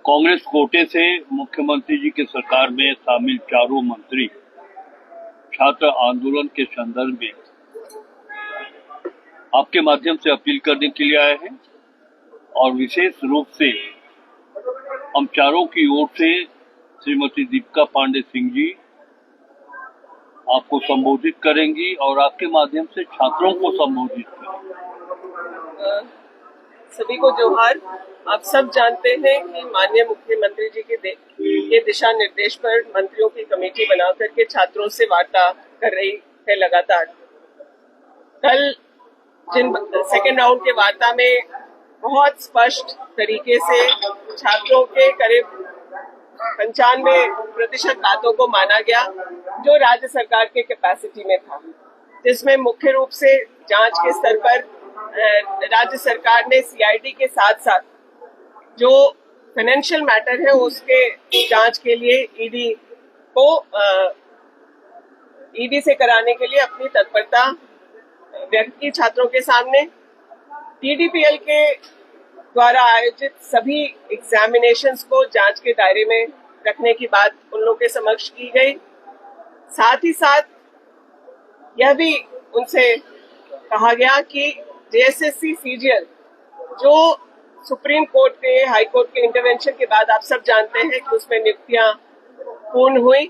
कांग्रेस कोटे से मुख्यमंत्री जी की सरकार में शामिल चारों मंत्री छात्र आंदोलन के संदर्भ में आपके माध्यम से अपील करने के लिए आए हैं और विशेष रूप से हम चारों की ओर से श्रीमती दीपिका पांडे सिंह जी आपको संबोधित करेंगी और आपके माध्यम से छात्रों को संबोधित करेंगी। सभी को जोहार। आप सब जानते हैं कि माननीय मुख्यमंत्री जी के दिशा निर्देश पर मंत्रियों की कमेटी बना करके छात्रों से वार्ता कर रही है लगातार। कल जिन सेकेंड राउंड के वार्ता में बहुत स्पष्ट तरीके से छात्रों के करीब 95% बातों को माना गया जो राज्य सरकार के कैपेसिटी में था, जिसमें मुख्य रूप से जांच के स्तर पर राज्य सरकार ने सीआईडी के साथ साथ जो फाइनेंशियल मैटर है उसके जांच के लिए ईडी से कराने के लिए अपनी तत्परता व्यक्त की छात्रों के सामने। टीडीपीएल के द्वारा आयोजित सभी एग्जामिनेशंस को जांच के दायरे में रखने की बात उन लोगों के समक्ष की गई। साथ ही साथ यह भी उनसे कहा गया कि जेएसएससी सीजीएल जो सुप्रीम कोर्ट के हाई कोर्ट के इंटरवेंशन के बाद आप सब जानते हैं कि उसमें नियुक्तियां पूर्ण हुई,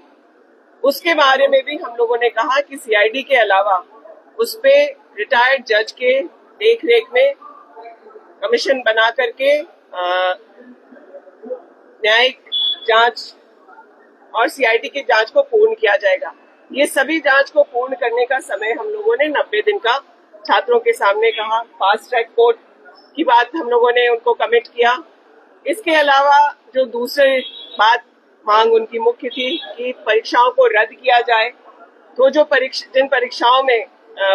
उसके बारे में भी हम लोगों ने कहा कि सीआईडी के अलावा उस पे रिटायर्ड जज के देख रेख में कमीशन बना करके न्यायिक जांच और सीआईडी की जांच को पूर्ण किया जाएगा। ये सभी जांच को पूर्ण करने का समय हम लोगों ने 90 दिन का छात्रों के सामने कहा। फास्ट ट्रैक कोर्ट की बात हम लोगों ने उनको कमिट किया। इसके अलावा जो दूसरी बात मांग उनकी मुख्य थी कि परीक्षाओं को रद्द किया जाए। तो जो जिन परीक्षाओं में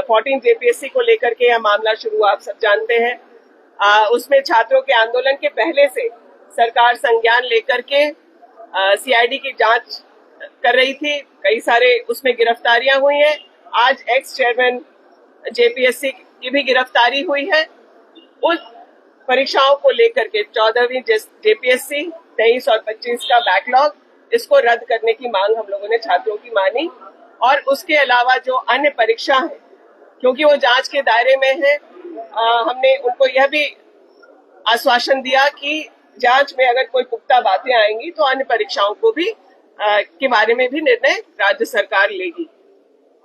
14 जेपीएससी को लेकर के यह मामला शुरू आप सब जानते हैं, उसमें छात्रों के आंदोलन के पहले से सरकार संज्ञान लेकर के सीआईडी की जांच कर रही थी। कई सारे उसमें गिरफ्तारियां हुई हैं। आज एक्स चेयरमैन जेपीएससी की भी गिरफ्तारी हुई है। उस परीक्षाओं को लेकर के 14वीं जेपीएससी 23 और 25 का बैकलॉग, इसको रद्द करने की मांग हम लोगों ने छात्रों की मानी। और उसके अलावा जो अन्य परीक्षा है, क्योंकि वो जांच के दायरे में है, हमने उनको यह भी आश्वासन दिया कि जांच में अगर कोई पुख्ता बातें आएंगी तो अन्य परीक्षाओं को भी के बारे में भी निर्णय राज्य सरकार लेगी।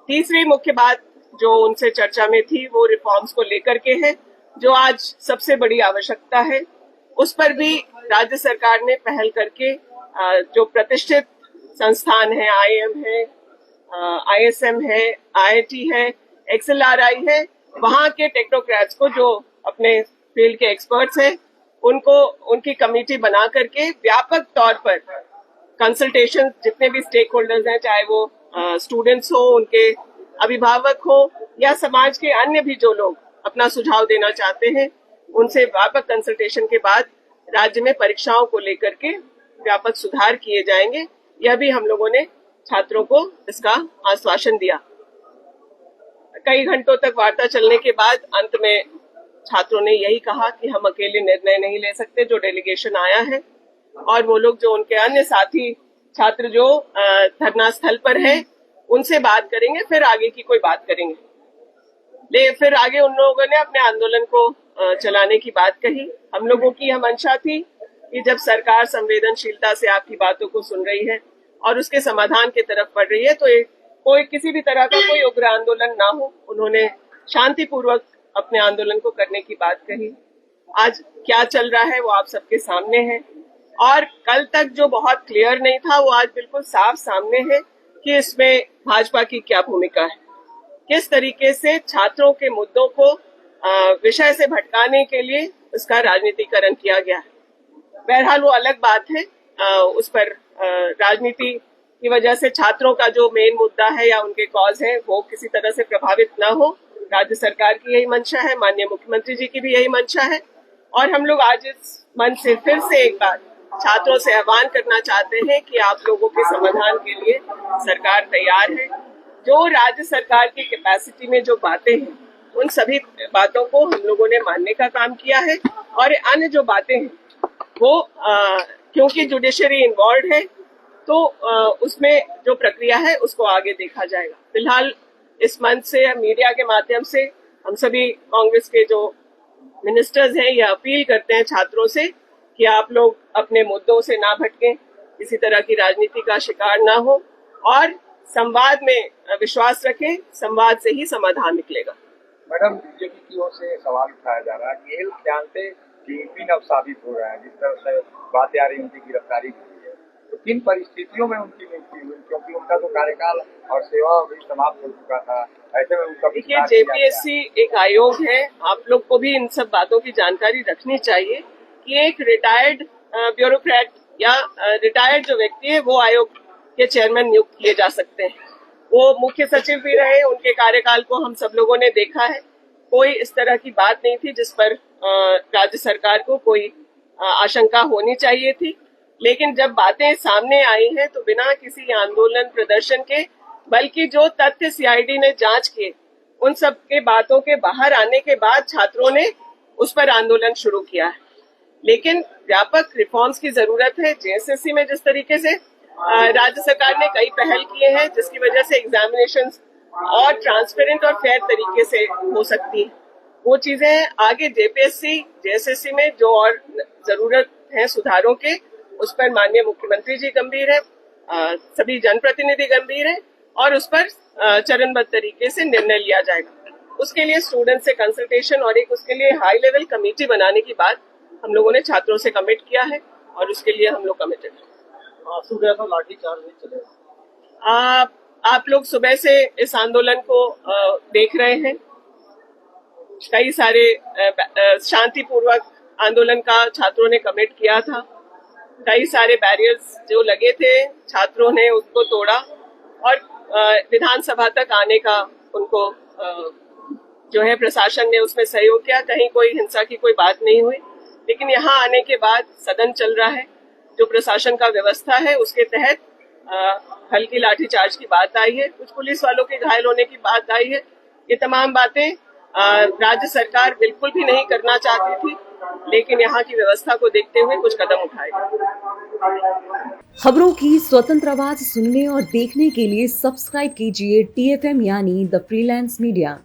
तीसरी मुख्य बात जो उनसे चर्चा में थी वो रिफॉर्म्स को लेकर के है, जो आज सबसे बड़ी आवश्यकता है। उस पर भी राज्य सरकार ने पहल करके जो प्रतिष्ठित संस्थान है, आईएम है, आईएसएम है, आईआईटी है, एक्सएलआरआई है, वहां के टेक्नोक्रेट्स को जो अपने फील्ड के एक्सपर्ट्स हैं उनको उनकी कमेटी बना करके व्यापक तौर पर कंसल्टेशन, जितने भी स्टेक होल्डर्स हैं, चाहे वो स्टूडेंट्स हो, उनके अभिभावक हो या समाज के अन्य भी जो लोग अपना सुझाव देना चाहते हैं, उनसे व्यापक कंसल्टेशन के बाद राज्य में परीक्षाओं को लेकर के व्यापक सुधार किए जाएंगे। यह भी हम लोगों ने छात्रों को इसका आश्वासन दिया। कई घंटों तक वार्ता चलने के बाद अंत में छात्रों ने यही कहा कि हम अकेले निर्णय नहीं ले सकते। जो डेलीगेशन आया है और वो लोग जो उनके अन्य साथी छात्र जो धरना स्थल पर है उनसे बात करेंगे, फिर आगे की कोई बात करेंगे। फिर आगे उन लोगों ने अपने आंदोलन को चलाने की बात कही। हम लोगों की यह मंशा थी कि जब सरकार संवेदनशीलता से आपकी बातों को सुन रही है और उसके समाधान की तरफ बढ़ रही है तो कोई किसी भी तरह का कोई उग्र आंदोलन ना हो। उन्होंने शांतिपूर्वक अपने आंदोलन को करने की बात कही। आज क्या चल रहा है वो आप सबके सामने है और कल तक जो बहुत क्लियर नहीं था वो आज बिल्कुल साफ सामने है कि इसमें भाजपा की क्या भूमिका है, किस तरीके से छात्रों के मुद्दों को विषय से भटकाने के लिए इसका राजनीतिकरण किया गया है। बहरहाल वो अलग बात है, उस पर राजनीति की वजह से छात्रों का जो मेन मुद्दा है या उनके कॉज है वो किसी तरह से प्रभावित ना हो। राज्य सरकार की यही मंशा है, माननीय मुख्यमंत्री जी की भी यही मंशा है और हम लोग आज इस मंच से फिर से एक बार छात्रों से आह्वान करना चाहते हैं कि आप लोगों के समाधान के लिए सरकार तैयार है। जो राज्य सरकार की कैपेसिटी में जो बातें हैं उन सभी बातों को हम लोगों ने मानने का काम किया है और अन्य जो बातें हैं वो क्योंकि जुडिशरी इन्वॉल्व है तो उसमें जो प्रक्रिया है उसको आगे देखा जाएगा। फिलहाल इस मंच से मीडिया के माध्यम से हम सभी कांग्रेस के जो मिनिस्टर्स हैं यह अपील करते हैं छात्रों से कि आप लोग अपने मुद्दों से ना भटकें, किसी तरह की राजनीति का शिकार ना हो और संवाद में विश्वास रखें, संवाद से ही समाधान निकलेगा। मैडम, बीजेपी की ओर से सवाल उठाया जा रहा है कि एल ख्याल से किंगपिन अब साबित हो रहा है, जिस तरह से बातें आ रही उनकी गिरफ्तारी की हुई है, तो किन परिस्थितियों में उनकी नियुक्ति हुई, क्योंकि उनका तो कार्यकाल और सेवा भी समाप्त हो चुका था, ऐसे में उनका देखिए जेपीएससी एक आयोग है, आप लोग को भी इन सब बातों की जानकारी रखनी चाहिए कि एक रिटायर्ड ब्यूरोक्रेट या रिटायर्ड जो व्यक्ति है वो आयोग के चेयरमैन नियुक्त किए जा सकते हैं। वो मुख्य सचिव भी रहे, उनके कार्यकाल को हम सब लोगों ने देखा है। कोई इस तरह की बात नहीं थी जिस पर राज्य सरकार को कोई आशंका होनी चाहिए थी, लेकिन जब बातें सामने आई हैं तो बिना किसी आंदोलन प्रदर्शन के, बल्कि जो तथ्य सीआईडी ने जांच किए उन सब के बातों के बाहर आने के बाद छात्रों ने उस पर आंदोलन शुरू किया है। लेकिन व्यापक रिफॉर्म्स की जरूरत है। जेएसएससी में जिस तरीके से राज्य सरकार ने कई पहल किए हैं जिसकी वजह से एग्जामिनेशंस और ट्रांसपेरेंट और फेयर तरीके से हो सकती है, वो चीजें आगे जेएसएससी में जो और जरूरत है सुधारों के, उस पर माननीय मुख्यमंत्री जी गंभीर है, सभी जनप्रतिनिधि गंभीर है और उस पर चरणबद्ध तरीके से निर्णय लिया जाएगा। उसके लिए स्टूडेंट से कंसल्टेशन और एक उसके लिए हाई लेवल कमेटी बनाने की बात हम लोगों ने छात्रों से कमिट किया है और उसके लिए हम लोग कमिटेड हैं। सुबह लाठीचार्ज नहीं चलेगा। आप लोग सुबह से इस आंदोलन को देख रहे हैं। कई सारे शांतिपूर्वक आंदोलन का छात्रों ने कमिट किया था। कई सारे बैरियर्स जो लगे थे छात्रों ने उसको तोड़ा और विधानसभा तक आने का उनको जो है प्रशासन ने उसमें सहयोग किया। कहीं कोई हिंसा की कोई बात नहीं हुई, लेकिन यहाँ आने के बाद सदन चल रहा है, जो प्रशासन का व्यवस्था है उसके तहत हल्की लाठीचार्ज की बात आई है, कुछ पुलिस वालों के घायल होने की बात आई है। ये तमाम बातें राज्य सरकार बिल्कुल भी नहीं करना चाहती थी, लेकिन यहाँ की व्यवस्था को देखते हुए कुछ कदम उठाए गए। खबरों की स्वतंत्र आवाज सुनने और देखने के लिए सब्सक्राइब कीजिए TFM यानी द फ्रीलांस मीडिया।